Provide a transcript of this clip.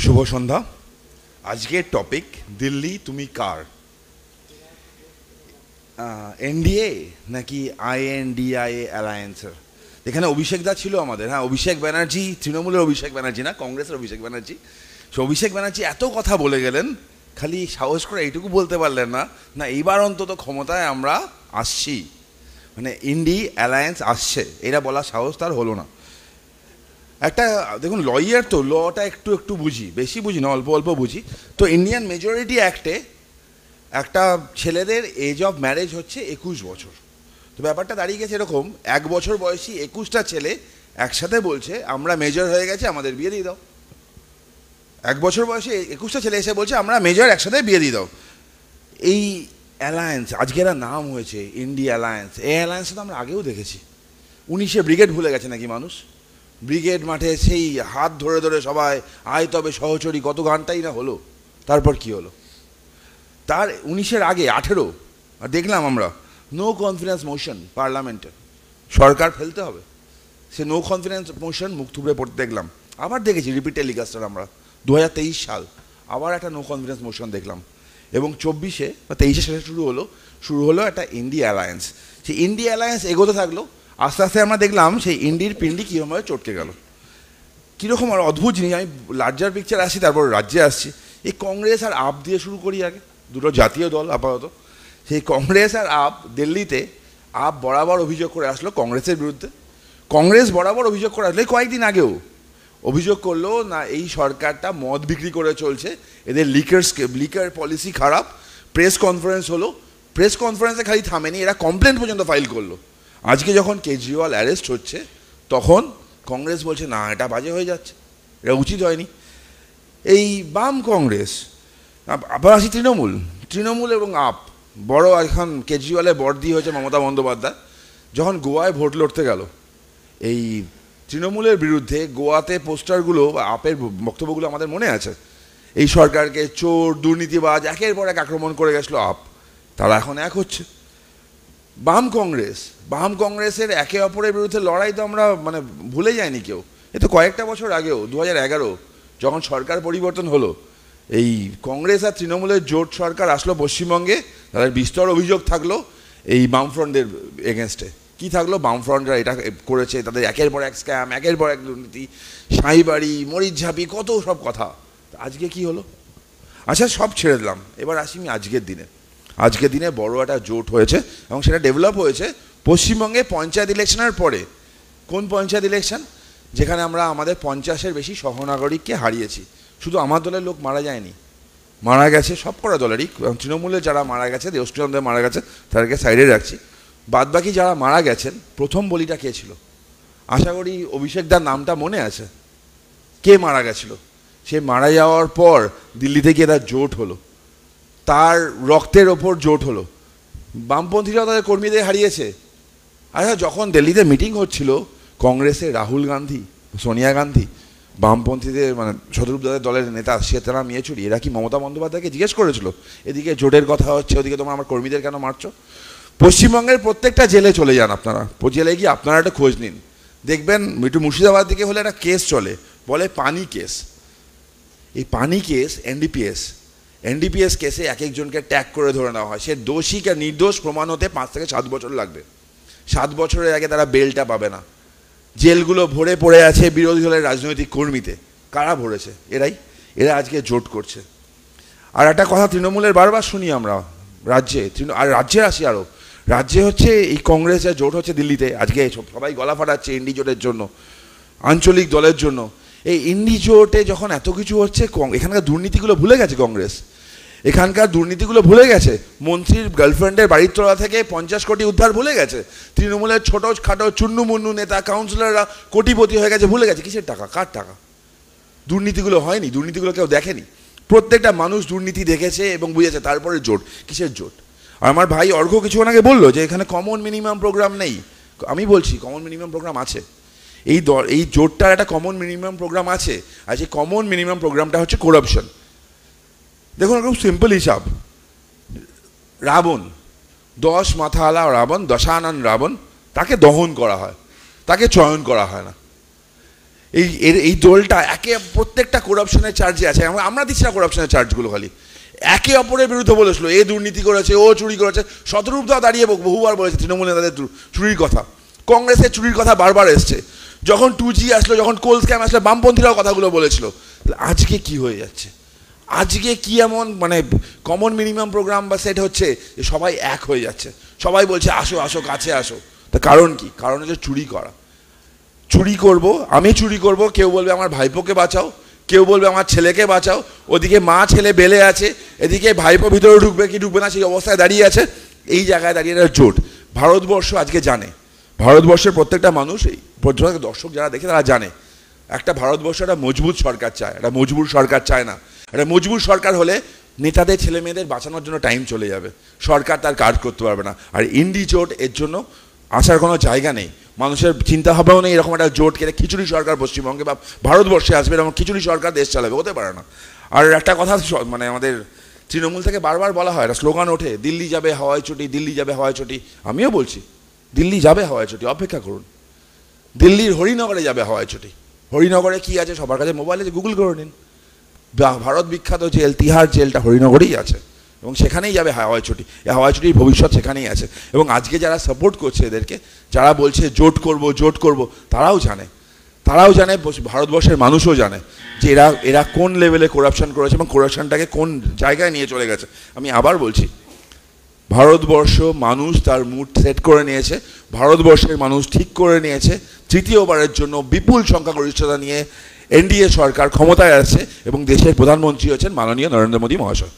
শুভ সন্ধ্যা। আজকের টপিক দিল্লি তুমি কার, এনডিএ নাকি আইএনডিআইএ অ্যালায়েন্সের। এখানে অভিষেক দা ছিল আমাদের, হ্যাঁ অভিষেক ব্যানার্জি, তৃণমূলের অভিষেক ব্যানার্জি না, কংগ্রেসের অভিষেক ব্যানার্জি। সে অভিষেক ব্যানার্জি এত কথা বলে গেলেন, খালি সাহস করে এইটুকু বলতে পারলেন না, না এইবার অন্তত ক্ষমতায় আমরা আসছি, মানে ইন্ডি অ্যালায়েন্স আসছে, এরা বলা সাহস তার হলো না। একটা দেখুন, লয়ার তো, লটা একটু একটু বুঝি, বেশি বুঝি না, অল্প অল্প বুঝি। তো ইন্ডিয়ান মেজরিটি অ্যাক্টে একটা ছেলেদের এজ অফ ম্যারেজ হচ্ছে 21 বছর। তো ব্যাপারটা দাঁড়িয়ে গেছে এরকম, 1 বছর বয়সী 21টা ছেলে একসাথে বলছে আমরা মেজর হয়ে গেছে, আমাদের বিয়ে দিয়ে দাও। 1 বছর বয়সী 21টা ছেলে এসে বলছে আমরা মেজর, একসাথে বিয়ে দিয়ে দাও। এই অ্যালায়েন্স আজকে এরা নাম হয়েছে ইন্ডি অ্যালায়েন্স। এই অ্যালায়েন্সটা তো আমরা আগেও দেখেছি। 19শে ব্রিগেড ভুলে গেছে নাকি মানুষ? ব্রিগেড মাঠে সেই হাত ধরে ধরে সবাই আয় তবে সহচরী, কত গানটাই না হলো। তারপর কি হলো? তার 19-এর আগে 18 আর দেখলাম আমরা নো কনফিডেন্স মোশন পার্লামেন্টে, সরকার ফেলতে হবে। সে নো কনফিডেন্স মোশন মুখ থুবড়ে পড়তে দেখলাম। আবার দেখেছি রিপিট টেলিকাস্টার আমরা 2023 সাল আবার একটা নো কনফিডেন্স মোশন দেখলাম। এবং 24-এ বা 23-এ শেষে শুরু হলো একটা ইন্ডি অ্যালায়েন্স। সেই ইন্ডি অ্যালায়েন্স এগোতে থাকলো, আস্তে আস্তে আমরা দেখলাম সেই ইন্ডির পিন্ডি কীভাবে চটকে গেল। কীরকম আর অদ্ভুত জিনিস। আমি লার্জার পিকচার আসছি, তারপর রাজ্যে আসছি। এই কংগ্রেস আর আপ দিয়ে শুরু করি আগে, দুটো জাতীয় দল আপাতত। সেই কংগ্রেস আর আপ, দিল্লিতে আপ বরাবর অভিযোগ করে আসলো কংগ্রেসের বিরুদ্ধে, কংগ্রেস বরাবর অভিযোগ করে আসলো, কয়েকদিন আগেও অভিযোগ করলো না এই সরকারটা মদ বিক্রি করে চলছে, এদের লিকার পলিসি খারাপ। প্রেস কনফারেন্স হলো, প্রেস কনফারেন্সে খালি থামেনি, এরা কমপ্লেন পর্যন্ত ফাইল করলো। আজকে যখন কেজরিওয়াল অ্যারেস্ট হচ্ছে, তখন কংগ্রেস বলছে না এটা বাজে হয়ে যাচ্ছে, এটা উচিত হয়নি। এই বাম কংগ্রেস, আবার আসি তৃণমূল এবং আপ, বড় এখন কেজরিওয়ালের বর্দি হয়েছে মমতা বন্দ্যোপাধ্যায়। যখন গোয়ায় ভোট লড়তে গেল, এই তৃণমূলের বিরুদ্ধে গোয়াতে পোস্টারগুলো বা আপের বক্তব্যগুলো আমাদের মনে আছে। এই সরকারকে চোর, দুর্নীতিবাজ, একের পর এক আক্রমণ করে গেছিলো আপ। তারা এখন এক হচ্ছে। বাম কংগ্রেসের একে অপরের বিরুদ্ধে লড়াই তো আমরা মানে ভুলে যাইনি কেউ। এ তো কয়েকটা বছর আগেও 2011 যখন সরকার পরিবর্তন হলো, এই কংগ্রেস আর তৃণমূলের জোট সরকার আসলো পশ্চিমবঙ্গে, তাদের বিস্তর অভিযোগ থাকলো এই বামফ্রন্টের এগেনস্টে। কি থাকলো? বামফ্রন্টরা এটা করেছে, তাদের একের পর এক স্ক্যাম, একের পর এক দুর্নীতি, সাঁইবাড়ি, মরিচঝাপি, কত সব কথা। আজকে কি হলো? আচ্ছা সব ছেড়ে দিলাম, এবার আসি আমি আজকের দিনে বড় একটা জোট হয়েছে এবং সেটা ডেভেলপ হয়েছে পশ্চিমবঙ্গে পঞ্চায়েত ইলেকশনের পরে। কোন পঞ্চায়েত ইলেকশন? যেখানে আমরা আমাদের 50-এর বেশি সহনাগরিককে হারিয়েছি। শুধু আমার দলের লোক মারা যায়নি, মারা গেছে সব কটা দলেরই। তৃণমূলে যারা মারা গেছে, দেশপ্রিয়দের মারা গেছে, তাদেরকে সাইডে রাখছি। বাদবাকি যারা মারা গেছেন, প্রথম বলিটা কে ছিল? আশা করি অভিষেকদার নামটা মনে আছে। কে মারা গেছিল? সে মারা যাওয়ার পর দিল্লিতে গিয়ে তার জোট হলো, তার রক্তের ওপর জোট হলো। বামপন্থীরাও তাদের কর্মীদের হারিয়েছে। আচ্ছা যখন দিল্লিতে মিটিং হচ্ছিল, কংগ্রেসের রাহুল গান্ধী, সোনিয়া গান্ধী, বামপন্থীদের মানে শত্রুপদের দলের নেতা সীতারাম ইয়েচুরি, এরা কি মমতা বন্দ্যোপাধ্যায়কে জিজ্ঞেস করেছিল এদিকে জোটের কথা হচ্ছে, ওদিকে তোমরা আমার কর্মীদের কেন মারছো? পশ্চিমবঙ্গের প্রত্যেকটা জেলে চলে যান আপনারা, জেলে গিয়ে আপনারা একটা খোঁজ নিন, দেখবেন একটু মুর্শিদাবাদ দিকে হলে একটা কেস চলে, বলে পানি কেস। এই পানি কেস এনডিপিএস কেসে এক একজনকে ট্যাগ করে ধরে নেওয়া হয়। সে দোষী কে নির্দোষ প্রমাণ হতে 5 থেকে 7 বছর লাগবে। 7 বছরের আগে তারা বেলটা পাবে না। জেলগুলো ভরে পড়ে আছে বিরোধী দলের রাজনৈতিক কর্মীতে। কারা ভরেছে? এরা আজকে জোট করছে। আর একটা কথা তৃণমূলের বারবার শুনি আমরা রাজ্যে আসি আরও, রাজ্যে হচ্ছে এই কংগ্রেসের জোট হচ্ছে দিল্লিতে। আজকে সবাই গলা ফাটাচ্ছে ইন্ডি জোটের জন্য, আঞ্চলিক দলের জন্য। এই ইন্ডি জোটে যখন এত কিছু হচ্ছে, এখানকার দুর্নীতিগুলো ভুলে গেছে কংগ্রেস, ভুলে গেছে। মন্ত্রীর গার্লফ্রেন্ডের বাড়ির তলা থেকে 50 কোটি উদ্ধার ভুলে গেছে। তৃণমূলের ছোটো খাটো চুন্নু নেতা কাউন্সিলররা কোটিপতি হয়ে গেছে, ভুলে গেছে। কিসের টাকা? কার টাকা? দুর্নীতিগুলো হয়নি, দুর্নীতিগুলো কেউ দেখেনি। প্রত্যেকটা মানুষ দুর্নীতি দেখেছে এবং বুঝেছে, তারপরে জোট। কিসের জোট? আর আমার ভাই অর্ঘ্য কিছুক্ষণ আগে বললো যে এখানে কমন মিনিমাম প্রোগ্রাম নেই। আমি বলছি কমন মিনিমাম প্রোগ্রাম আছে। এই জোটটার একটা কমন মিনিমাম প্রোগ্রাম আছে, আর সেই কমন মিনিমাম প্রোগ্রামটা হচ্ছে করাপশন। দেখুন খুব সিম্পল হিসাব। রাবণ, 10 মাথাওয়ালা রাবণ, দশানন রাবণ, তাকে দহন করা হয়, তাকে চয়ন করা হয় না। এই দলটা প্রত্যেকটা করাপশনের চার্জে আছে। আমরা দিচ্ছি না করাপশনের চার্জগুলো, খালি একে অপরের বিরুদ্ধে বলেছিল, এ দুর্নীতি করেছে, ও চুরি করেছে। শতরূপদা দাঁড়িয়ে বহুবার বলেছে তৃণমূল নেতাদের চুরির কথা, কংগ্রেসের চুরির কথা বারবার এসছে। যখন 2G আসলো, যখন কোল স্ক্যাম আসলো, বামপন্থীরাও কথাগুলো বলেছিল। আজকে কি হয়ে যাচ্ছে? আজকে কি এমন মানে কমন মিনিমাম প্রোগ্রাম বা সেট হচ্ছে যে সবাই এক হয়ে যাচ্ছে, সবাই বলছে আসো আসো কাছে আসো। তা কারণ কি? কারণ হচ্ছে চুরি করা। চুরি করব, আমি চুরি করব, কেউ বলবে আমার ভাইপোকে বাঁচাও, কেউ বলবে আমার ছেলেকে বাঁচাও। ওদিকে মা ছেলে বেলে আছে, এদিকে ভাইপো ভিতরে ঢুকবে কি ঢুকবে না সেই অবস্থায় দাঁড়িয়ে আছে। এই জায়গায় দাঁড়িয়ে জোট। ভারতবর্ষ আজকে জানে, ভারতবর্ষের প্রত্যেকটা মানুষ, এই দর্শক যারা দেখে তারা জানে, একটা ভারতবর্ষ একটা মজবুত সরকার চায়, একটা মজবুত সরকার চায় না। একটা মজবুত সরকার হলে নেতাদের ছেলে মেয়েদের বাঁচানোর জন্য টাইম চলে যাবে, সরকার তার কাজ করতে পারবে না। আর ইন্ডি জোট এর জন্য আসার কোনো জায়গা নেই, মানুষের চিন্তা ভাবনাও নেই এরকম একটা জোট কেটে খিচুড়ি সরকার পশ্চিমবঙ্গে বা ভারতবর্ষে আসবে, এরকম খিচুড়ি সরকার দেশ চালাবে, হতে পারে না। আর একটা কথা মানে আমাদের তৃণমূল থেকে বারবার বলা হয়, একটা স্লোগান ওঠে, দিল্লি যাবে হাওয়াই চটি, দিল্লি যাবে হাওয়াই চটি। আমিও বলছি দিল্লি যাবে হাওয়াই চটি, অপেক্ষা করুন। দিল্লির হরিনগরে যাবে হাওয়াই চটি। হরিনগরে কি আছে সবার কাছে মোবাইল আছে, গুগল করে নিন। ভারত বিখ্যাত জেল তিহার জেলটা হরিনগরেই আছে এবং সেখানেই যাবে হাওয়াই চটি। এই হাওয়াই চটির ভবিষ্যৎ সেখানেই আছে। এবং আজকে যারা সাপোর্ট করছে এদেরকে, যারা বলছে জোট করব জোট করব, তারাও জানে ভারতবর্ষের মানুষও জানে যে এরা কোন লেভেলে করাপশন করেছে এবং করাপশনটাকে কোন জায়গায় নিয়ে চলে গেছে। আমি আবার বলছি, ভারতবর্ষ মানুষ তার মুড সেট করে নিয়েছে, ভারতবর্ষের মানুষ ঠিক করে নিয়েছে তৃতীয়বারের জন্য বিপুল সংখ্যাগরিষ্ঠতা নিয়ে এনডিএ সরকার ক্ষমতায় আছে এবং দেশের প্রধানমন্ত্রী হচ্ছেন মাননীয় নরেন্দ্র মোদী মহাশয়।